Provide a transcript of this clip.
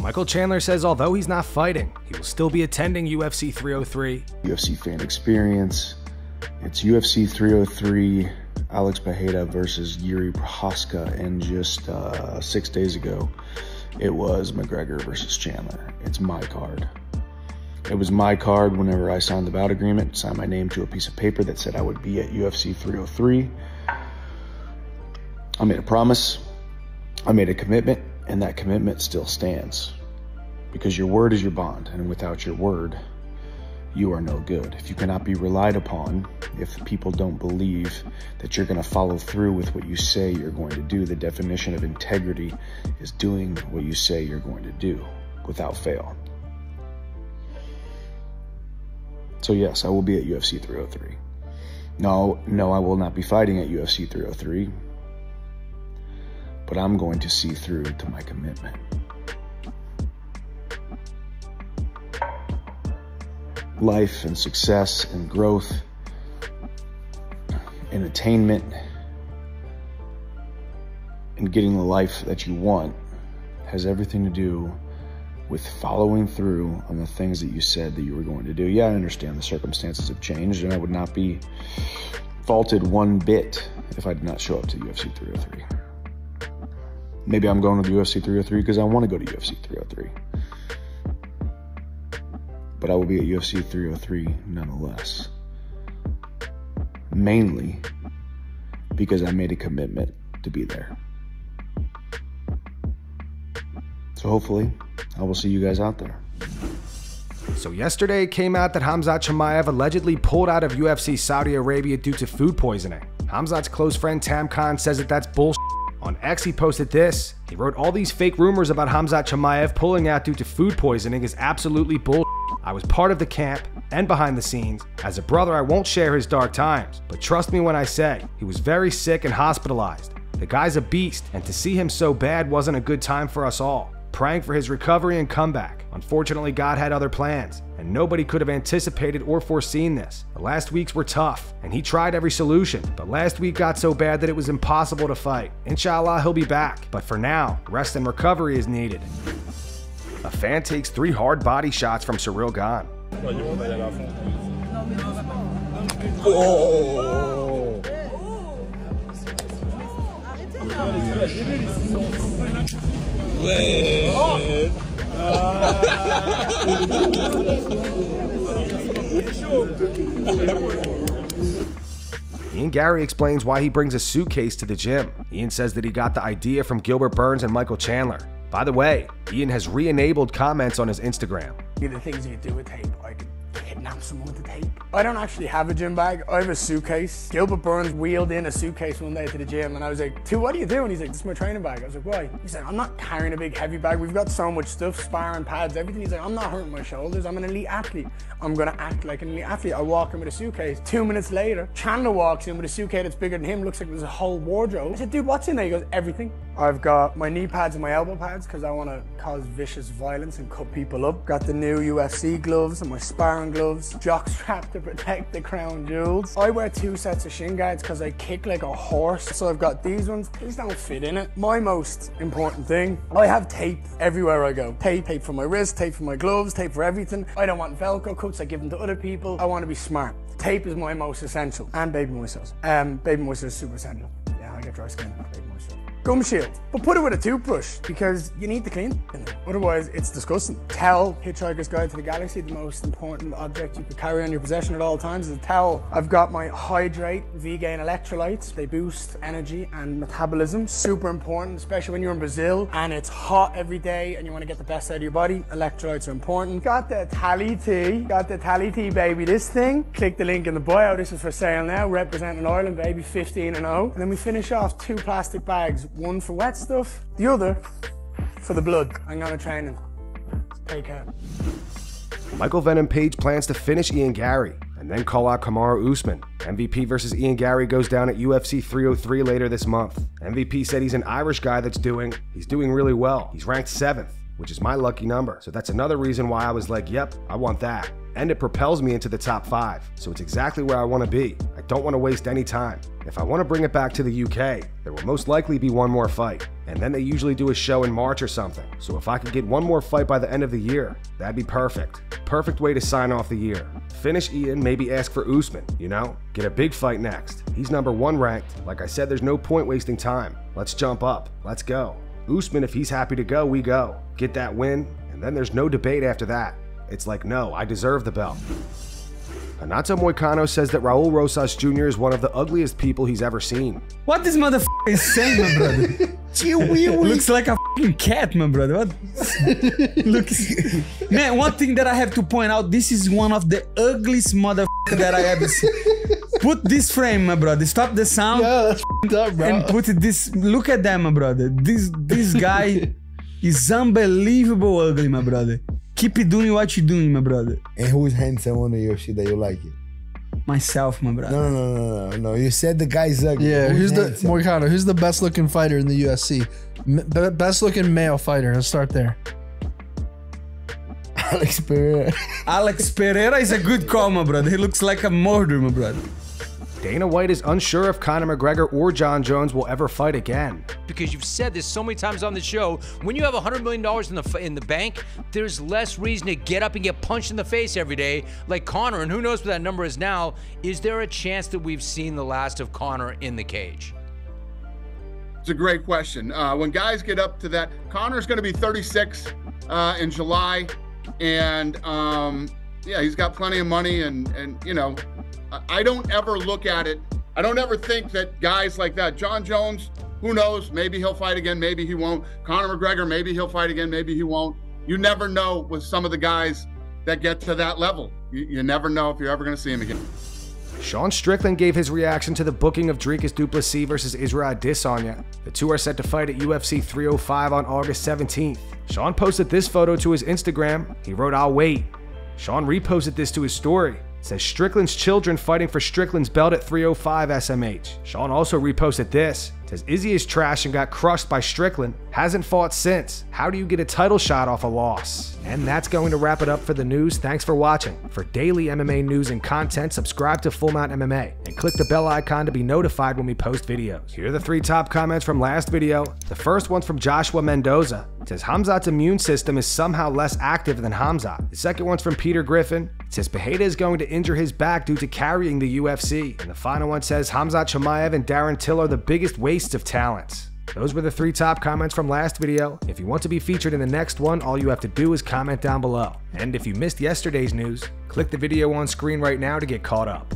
Michael Chandler says although he's not fighting, he will still be attending UFC 303. UFC fan experience. It's UFC 303, Alex Pereira versus Jiri Prochazka, and just 6 days ago, it was McGregor versus Chandler. It's my card. It was my card whenever I signed the bout agreement, signed my name to a piece of paper that said I would be at UFC 303. I made a promise, I made a commitment, and that commitment still stands. Because your word is your bond, and without your word, you are no good. If you cannot be relied upon, if people don't believe that you're going to follow through with what you say you're going to do, the definition of integrity is doing what you say you're going to do without fail. So yes, I will be at UFC 303. No, I will not be fighting at UFC 303, but I'm going to see through to my commitment. Life and success and growth and attainment and getting the life that you want has everything to do with following through on the things that you said that you were going to do. Yeah, I understand the circumstances have changed, and I would not be faulted one bit if I did not show up to UFC 303. Maybe I'm going to the UFC 303 because I want to go to UFC 303. But I will be at UFC 303 nonetheless. Mainly because I made a commitment to be there. So hopefully, I will see you guys out there. So yesterday it came out that Khamzat Chimaev allegedly pulled out of UFC Saudi Arabia due to food poisoning. Khamzat's close friend Tam Khan says that that's bullshit. On X, he posted this. He wrote, all these fake rumors about Khamzat Chimaev pulling out due to food poisoning is absolutely bullshit. I was part of the camp and behind the scenes. As a brother, I won't share his dark times, but trust me when I say he was very sick and hospitalized. The guy's a beast, and to see him so bad wasn't a good time for us all. Praying for his recovery and comeback. Unfortunately, God had other plans, and nobody could have anticipated or foreseen this. The last weeks were tough, and he tried every solution, but last week got so bad that it was impossible to fight. Inshallah, he'll be back, but for now, rest and recovery is needed. A fan takes 3 hard body shots from Ciryl Gane. Oh. Ian Garry explains why he brings a suitcase to the gym. Ian says that he got the idea from Gilbert Burns and Michael Chandler. By the way, Ian has re-enabled comments on his Instagram. The things you do with tape, I could kidnap someone with the tape. I don't actually have a gym bag, I have a suitcase. Gilbert Burns wheeled in a suitcase one day to the gym and I was like, dude, what do you do? And he's like, this is my training bag. I was like, why? He said, I'm not carrying a big heavy bag. We've got so much stuff, sparring pads, everything. He's like, I'm not hurting my shoulders. I'm an elite athlete. I'm gonna act like an elite athlete. I walk in with a suitcase. 2 minutes later, Chandler walks in with a suitcase that's bigger than him, looks like there's a whole wardrobe. I said, dude, what's in there? He goes, everything. I've got my knee pads and my elbow pads because I want to cause vicious violence and cut people up. Got the new UFC gloves and my sparring gloves. Jock strap to protect the crown jewels. I wear 2 sets of shin guards because I kick like a horse. So I've got these ones. These don't fit in it. My most important thing, I have tape everywhere I go. Tape for my wrist, tape for my gloves, tape for everything. I don't want Velcro cuts. I give them to other people. I want to be smart. Tape is my most essential. And baby moisturizer. Baby moisturizer is super essential. Yeah, I get dry skin. Baby moisturizer. Gum shield, but put it with a toothbrush because you need to clean it. Otherwise, it's disgusting. Towel, Hitchhiker's Guide to the Galaxy, the most important object you could carry on your possession at all times is a towel. I've got my Hydrate vegan electrolytes. They boost energy and metabolism. Super important, especially when you're in Brazil and it's hot every day and you want to get the best out of your body. Electrolytes are important. Got the Tally Tea. Got the Tally Tea, baby. This thing, click the link in the bio. This is for sale now. Representing Ireland, baby, 15-0. And then we finish off 2 plastic bags. One for wet stuff, the other for the blood. I'm gonna train him. Take care. Michael Venom Page plans to finish Ian Garry and then call out Kamaru Usman. MVP versus Ian Garry goes down at UFC 303 later this month. MVP said he's an Irish guy he's doing really well. He's ranked 7th, which is my lucky number. So that's another reason why I was like, yep, I want that. And it propels me into the top 5. So it's exactly where I want to be. I don't want to waste any time. If I want to bring it back to the UK, there will most likely be one more fight, and then they usually do a show in March or something. So if I could get one more fight by the end of the year, that'd be perfect. Perfect way to sign off the year. Finish Ian, maybe ask for Usman, you know? Get a big fight next. He's #1 ranked. Like I said, there's no point wasting time. Let's jump up. Let's go. Usman, if he's happy to go, we go. Get that win, and then there's no debate after that. It's like, no, I deserve the belt. Renato Moicano says that Raul Rosas Jr. is one of the ugliest people he's ever seen. What this motherfucker is saying, my brother? Looks like a fucking cat, my brother. What? Man, one thing that I have to point out, this is one of the ugliest motherfuckers that I ever seen. Put this frame, my brother. Stop the sound. Yeah, that's up, bro. And put this. Look at that, my brother. This guy is unbelievable ugly, my brother. Keep doing what you're doing, my brother. And who's handsome on the UFC that you like it? Myself, my brother. No. You said the guy's ugly. Yeah, who's Moicano? Who's the best looking fighter in the UFC? Best looking male fighter. Let's start there. Alex Pereira. Alex Pereira is a good call, my brother. He looks like a murderer, my brother. Dana White is unsure if Conor McGregor or Jon Jones will ever fight again. Because you've said this so many times on the show, when you have $100 million in the bank, there's less reason to get up and get punched in the face every day like Conor, and who knows what that number is now. Is there a chance that we've seen the last of Conor in the cage? It's a great question. When guys get up to that, Conor's going to be 36 in July, and yeah, he's got plenty of money, and you know, I don't ever look at it. I don't ever think that guys like that, Jon Jones, who knows, maybe he'll fight again, maybe he won't. Conor McGregor, maybe he'll fight again, maybe he won't. You never know with some of the guys that get to that level. You never know if you're ever going to see him again. Sean Strickland gave his reaction to the booking of Dricus Plessis versus Ciryl Adesanya. The two are set to fight at UFC 305 on August 17th. Sean posted this photo to his Instagram. He wrote, "I'll wait." Sean reposted this to his story. It says Strickland's children fighting for Strickland's belt at 305 SMH. Sean also reposted this. It says Izzy is trash and got crushed by Strickland. Hasn't fought since. How do you get a title shot off a loss? And that's going to wrap it up for the news. Thanks for watching. For daily MMA news and content, subscribe to Full Mount MMA and click the bell icon to be notified when we post videos. Here are the 3 top comments from last video. The first one's from Joshua Mendoza. It says Khamzat's immune system is somehow less active than Khamzat. The second one's from Peter Griffin. It says Pereira is going to injure his back due to carrying the UFC. And the final one says Khamzat Chimaev and Darren Till are the biggest wastes of talent. Those were the 3 top comments from last video. If you want to be featured in the next one, all you have to do is comment down below. And if you missed yesterday's news, click the video on screen right now to get caught up.